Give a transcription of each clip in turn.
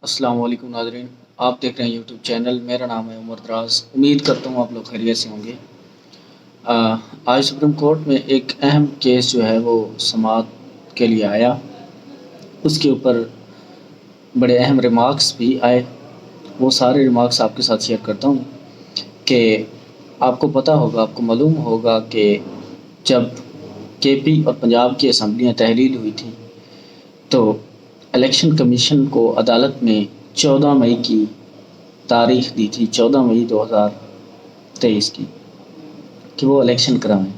अस्सलाम वालेकुम नाज़रीन। आप देख रहे हैं यूट्यूब चैनल। मेरा नाम है उमर दराज। उम्मीद करता हूँ आप लोग खैरियत से होंगे। आज सुप्रीम कोर्ट में एक अहम केस जो है वो समाअत के लिए आया। उसके ऊपर बड़े अहम रिमार्क्स भी आए। वो सारे रिमार्क्स आपके साथ शेयर करता हूँ कि आपको पता होगा, आपको मालूम होगा कि जब केपी और पंजाब की असम्बलियाँ तहलील हुई थी तो इलेक्शन कमीशन को अदालत में 14 मई की तारीख दी थी, 14 मई 2023 की, कि वो इलेक्शन कराएं।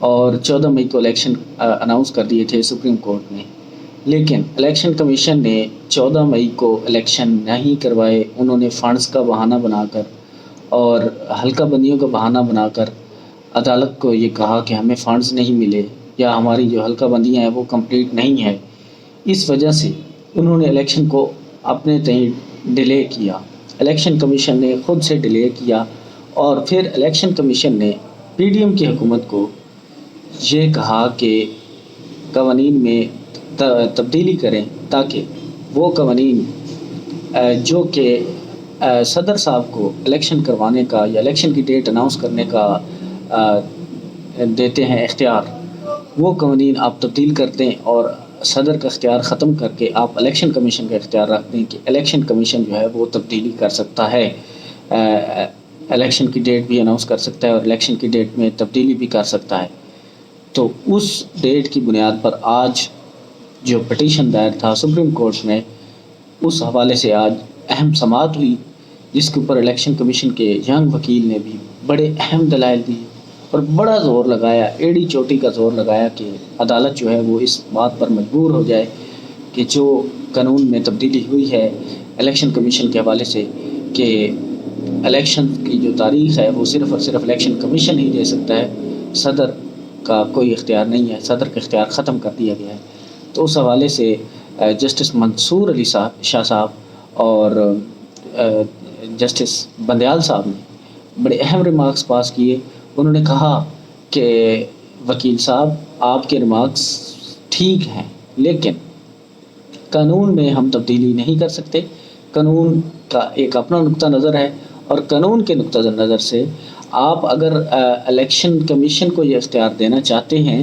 और 14 मई को इलेक्शन अनाउंस कर दिए थे सुप्रीम कोर्ट ने। लेकिन इलेक्शन कमीशन ने 14 मई को इलेक्शन नहीं करवाए। उन्होंने फ़ंड्स का बहाना बनाकर और हल्का बंदियों का बहाना बनाकर अदालत को ये कहा कि हमें फ़ंड्स नहीं मिले या हमारी जो हल्का बंदियाँ हैं वो कंप्लीट नहीं है। इस वजह से उन्होंने इलेक्शन को अपने तय डिले किया। इलेक्शन कमीशन ने ख़ुद से डिले किया और फिर इलेक्शन कमीशन ने पीडीएम की हुकूमत को ये कहा कि कवानीन में तब्दीली करें ताकि वो कवानीन जो कि सदर साहब को इलेक्शन करवाने का या इलेक्शन की डेट अनाउंस करने का देते हैं इख्तियार, वो कवानीन आप तब्दील कर दें और सदर का इख्तियार ख़त्म करके आप इलेक्शन कमीशन का इख्तियार रख दें कि इलेक्शन कमीशन जो है वो तब्दीली कर सकता है, इलेक्शन की डेट भी अनाउंस कर सकता है और इलेक्शन की डेट में तब्दीली भी कर सकता है। तो उस डेट की बुनियाद पर आज जो पटिशन दायर था सुप्रीम कोर्ट में, उस हवाले से आज अहम समाअत हुई, जिसके ऊपर इलेक्शन कमीशन के यंग वकील ने भी बड़े अहम दलाइल दिए और बड़ा ज़ोर लगाया, एड़ी चोटी का ज़ोर लगाया कि अदालत जो है वो इस बात पर मजबूर हो जाए कि जो कानून में तब्दीली हुई है इलेक्शन कमीशन के हवाले से कि इलेक्शन की जो तारीख़ है वो सिर्फ़ और सिर्फ इलेक्शन कमीशन ही दे सकता है, सदर का कोई इख्तियार नहीं है, सदर का इख्तियार ख़त्म कर दिया गया है। तो उस हवाले से जस्टिस मंसूर अली शाह साहब और जस्टिस बंदयाल साहब ने बड़े अहम रिमार्क्स पास किए। उन्होंने कहा कि वकील साहब, आपके रिमार्क्स ठीक हैं लेकिन कानून में हम तब्दीली नहीं कर सकते। कानून का एक अपना नुक्ता नज़र है और कानून के नुक्ता नज़र से आप अगर इलेक्शन कमीशन को ये इख्तियार देना चाहते हैं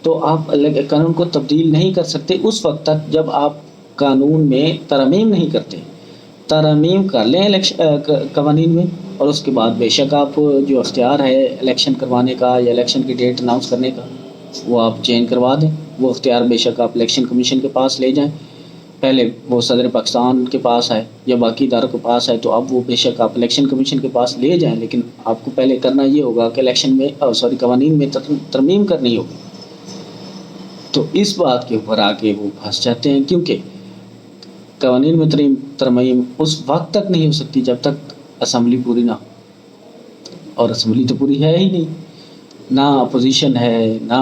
तो आप कानून को तब्दील नहीं कर सकते उस वक्त तक जब आप कानून में तरमीम नहीं करते। तरमीम कर लें कवानीन में और उसके बाद बेशक आप जो इख्तियार है इलेक्शन करवाने का या इलेक्शन की डेट अनाउंस करने का वो आप चेंज करवा दें। वो इख्तियार बेशक आप इलेक्शन कमीशन के पास ले जाएं। पहले वो सदर पाकिस्तान के पास है या बाकी इदारों के पास है तो अब वो बेशक आप इलेक्शन कमीशन के पास ले जाएं, लेकिन आपको पहले करना ये होगा कि इलेक्शन में कवानीन में तरमीम करनी होगी। तो इस बात के ऊपर आके वो फंस जाते हैं क्योंकि कवानीन में तरमीम उस वक्त तक नहीं हो सकती जब तक असम्बली पूरी ना हो, और असम्बली तो पूरी है ही नहीं, ना अपोजिशन है ना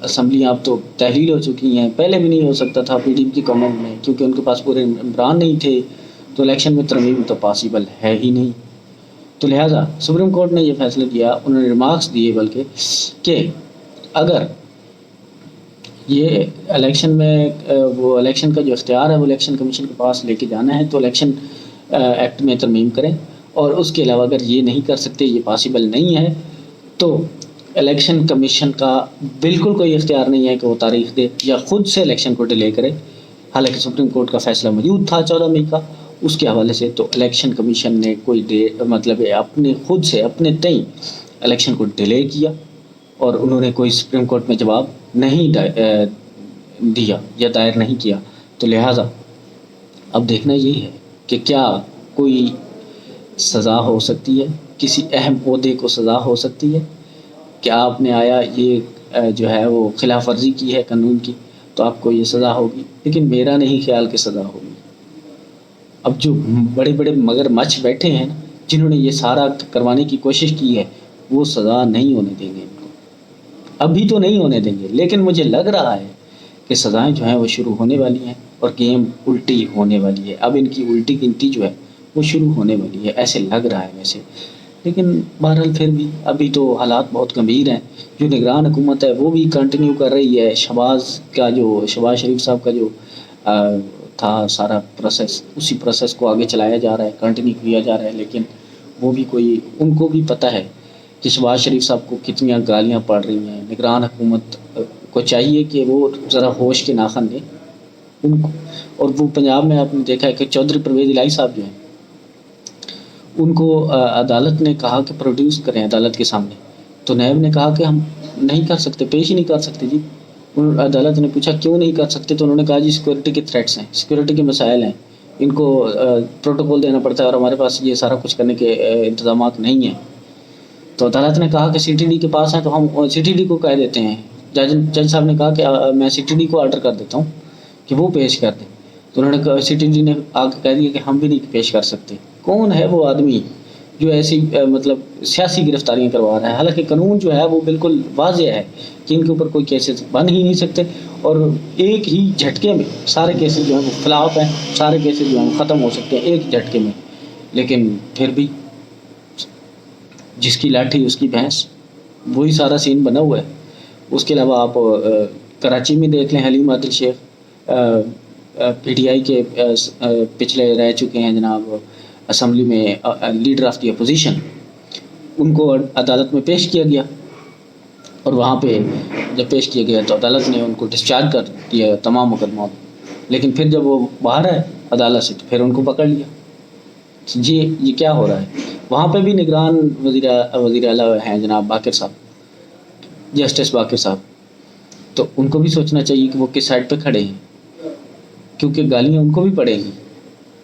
असम्बलियाँ अब तो तहलील हो चुकी हैं। पहले भी नहीं हो सकता था पीडीएम की गवर्नमेंट में क्योंकि उनके पास पूरे इमरान नहीं थे, तो इलेक्शन में तरमीम तो पॉसिबल है ही नहीं। तो लिहाजा सुप्रीम कोर्ट ने यह फैसला दिया, उन्होंने रिमार्क्स दिए बल्कि कि अगर ये इलेक्शन में वो इलेक्शन का जो इख्तियार है वो इलेक्शन कमीशन के पास लेके जाना है तो इलेक्शन एक्ट में तरमीम करें, और उसके अलावा अगर ये नहीं कर सकते, ये पॉसिबल नहीं है, तो इलेक्शन कमीशन का बिल्कुल कोई इख्तियार नहीं है कि वो तारीख़ दे या ख़ुद से इलेक्शन को डिले करे। हालांकि सुप्रीम कोर्ट का फ़ैसला मौजूद था 14 मई का, उसके हवाले से तो इलेक्शन कमीशन ने कोई अपने ख़ुद से अपने तय इलेक्शन को डिले किया और उन्होंने कोई सुप्रीम कोर्ट में जवाब नहीं दिया या दायर नहीं किया। तो लिहाजा अब देखना यही है कि क्या कोई सज़ा हो सकती है, किसी अहम ओहदे को सज़ा हो सकती है, क्या आपने आया ये जो है वो खिलाफ वर्जी की है कानून की तो आपको ये सज़ा होगी, लेकिन मेरा नहीं ख्याल कि सज़ा होगी। अब जो बड़े बड़े मगरमच्छ बैठे हैं ना, जिन्होंने ये सारा करवाने की कोशिश की है, वो सज़ा नहीं होने देंगे इनको, अभी तो नहीं होने देंगे, लेकिन मुझे लग रहा है कि सज़ाएं जो हैं वो शुरू होने वाली हैं और गेम उल्टी होने वाली है। अब इनकी उल्टी गिनती जो है वो शुरू होने वाली है, ऐसे लग रहा है वैसे। लेकिन बहरहाल फिर भी अभी तो हालात बहुत गंभीर हैं। जो निगरान हुकूमत है वो भी कंटिन्यू कर रही है। शहबाज शरीफ साहब का जो تھا سارا پروسیس، اسی پروسیس کو آگے چلایا جا رہا ہے، کنٹینیو کیا جا رہا ہے، لیکن وہ بھی کوئی، ان کو بھی پتہ ہے کہ شہباز شریف صاحب کو کتنی گالیاں پڑ رہی ہیں. نگران حکومت کو چاہیے کہ وہ ذرا ہوش کے ناخن دیں ان کو. اور وہ پنجاب میں آپ نے دیکھا ہے کہ چودھری پرویز الہی صاحب جو ہیں ان کو عدالت نے کہا کہ پروڈیوس کریں عدالت کے سامنے، تو نیب نے کہا کہ ہم نہیں کر سکتے، پیش ہی نہیں کر سکتے جی. عدالت نے پوچھا کیوں نہیں کر سکتے، تو انہوں نے کہا جی سیکورٹی کے تھریٹس ہیں، سیکورٹی کے مسائل ہیں، ان کو پروٹوکول دینا پڑتا ہے اور ہمارے پاس یہ سارا کچھ کرنے کے انتظامات نہیں ہیں. تو عدالت نے کہا کہ سی ٹی ڈی کے پاس ہیں تو ہم سی ٹی ڈی کو کہہ دیتے ہیں. جج صاحب نے کہا کہ میں سی ٹی ڈی کو آرڈر کر دیتا ہوں کہ وہ پیش کر دیں. تو انہوں نے کہا، سی ٹی ڈی نے آگے کہہ دیا کہ ہم بھی نہیں پیش کر سکتے. کون ہے وہ آدمی جو ایسی مطلب سیاسی گرفتاریاں کروا رہا ہے، حالانکہ قانون جو ہے وہ بالکل واضح ہے کہ ان کے اوپر کوئی کیسز بن ہی نہیں سکتے، اور ایک ہی جھٹکے میں سارے کیسز جو ہیں وہ خلاف ہیں، سارے کیسز جو ہیں وہ ختم ہو سکتے ہیں ایک جھٹکے میں. لیکن پھر بھی جس کی لاٹھی اس کی بھینس، وہی سارا سین بنا ہوا ہے. اس کے علاوہ آپ کراچی میں دیکھ لیں، Haleem Adil Sheikh P T I کے پچھلے رہ چکے ہیں جناب اسمبلی میں لیڈر آف دی اپوزیشن، ان کو عدالت میں پیش کیا گیا، اور وہاں پہ جب پیش کیا گیا تو عدالت نے ان کو ڈسچارج کر دیا تمام مقدمات. لیکن پھر جب وہ باہر ہے عدالت سے تو پھر ان کو پکڑ لیا. جی یہ کیا ہو رہا ہے؟ وہاں پہ بھی نگران وزیر اعلیٰ ہیں جناب باقر صاحب، جسٹس باقر صاحب، تو ان کو بھی سوچنا چاہیے کہ وہ کس سائڈ پہ کھڑے ہیں، کیونکہ گالیاں ان کو بھی پڑیں گی.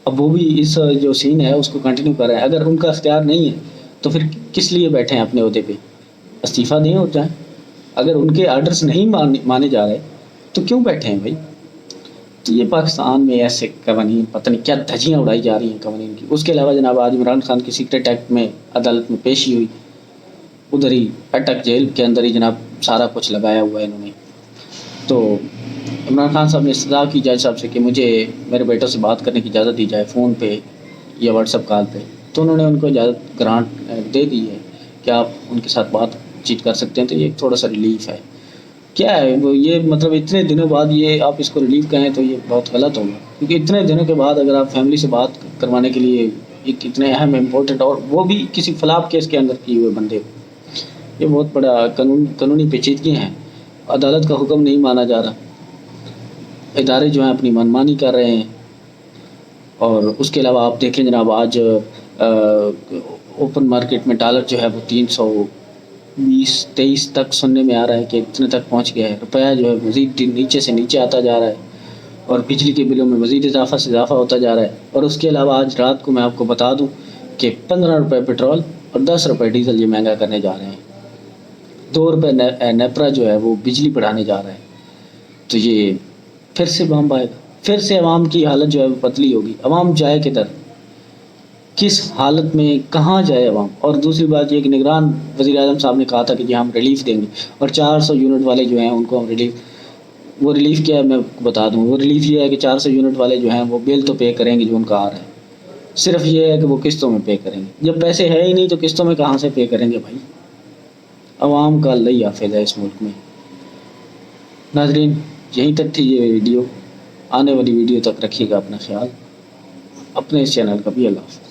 اب وہ بھی اس جو سین ہے اس کو کنٹینیو کر رہے ہیں. اگر ان کا اختیار نہیں ہے تو پھر کس لیے بیٹھے ہیں اپنے عہدے پہ؟ استعفیٰ دیں اور جائیں. اگر ان کے آرڈرز نہیں مانے جا رہے تو کیوں بیٹھے ہیں بھائی؟ تو یہ پاکستان میں ایسے قوانین پتہ نہیں کیا دھجیاں اڑائی جا رہی ہیں قوانین کی. اس کے علاوہ جناب آج عمران خان کی سیکریٹ ایکٹ میں عدالت میں پیشی ہوئی، ادھر ہی اٹک جیل کے اندر ہی جناب سارا کچھ لگایا ہوا ہے انہوں نے. تو عمران خان صاحب نے استدعا کی جج صاحب سے کہ مجھے میرے بیٹوں سے بات کرنے کی اجازت دی جائے فون پہ یا واٹس ایپ کال پہ. تو انہوں نے ان کو اجازت گرانٹ دے دی ہے کہ آپ ان کے ساتھ بات چیت کر سکتے ہیں. تو یہ ایک تھوڑا سا ریلیف ہے. کیا ہے وہ، یہ مطلب اتنے دنوں بعد یہ آپ اس کو ریلیف کہیں تو یہ بہت غلط ہوگا، کیونکہ اتنے دنوں کے بعد اگر آپ فیملی سے بات کروانے کے لیے ایک اتنے اہم امپورٹنٹ، اور وہ بھی کسی فلاپ کیس کے اندر کیے ہوئے بندے کو، یہ بہت بڑا قانونی پیچیدگی ہیں. عدالت کا حکم نہیں مانا جا رہا، ادارے جو ہیں اپنی منمانی کر رہے ہیں. اور اس کے علاوہ آپ دیکھیں جناب آج اوپن مارکیٹ میں ڈالر جو ہے وہ 320-23 تک سننے میں آ رہا ہے کہ اتنے تک پہنچ گیا ہے. روپیہ جو ہے مزید نیچے سے نیچے آتا جا رہا ہے، اور بجلی کے بلوں میں مزید اضافہ سے اضافہ ہوتا جا رہا ہے. اور اس کے علاوہ آج رات کو میں آپ کو بتا دوں کہ 15 روپے پیٹرول اور 10 روپے ڈیزل یہ مہنگا کرنے جا رہے ہیں. 2 روپے نیپرا جو ہے وہ بجلی بڑھانے جا رہا ہے. تو یہ پھر سے بم آئے گا، پھر سے عوام کی حالت جو ہے وہ پتلی ہوگی. عوام جائے کدھر، کس حالت میں کہاں جائے عوام؟ اور دوسری بات یہ کہ نگران وزیر اعظم صاحب نے کہا تھا کہ جی ہم ریلیف دیں گے، اور 400 یونٹ والے جو ہیں ان کو ہم وہ ریلیف کیا ہے میں بتا دوں. وہ ریلیف یہ ہے کہ 400 یونٹ والے جو ہیں وہ بل تو پے کریں گے جو ان کا آ رہا ہے، صرف یہ ہے کہ وہ قسطوں میں پے کریں گے. جب پیسے ہے ہی نہیں تو قسطوں میں کہاں سے پے کریں گے بھائی؟ عوام کا اللہ ہی حافظ ہے اس ملک میں. ناظرین یہیں تک تھی یہ ویڈیو، آنے والی ویڈیو تک رکھیے گا اپنا خیال، اپنے اس چینل کا بھی. اللہ حافظ.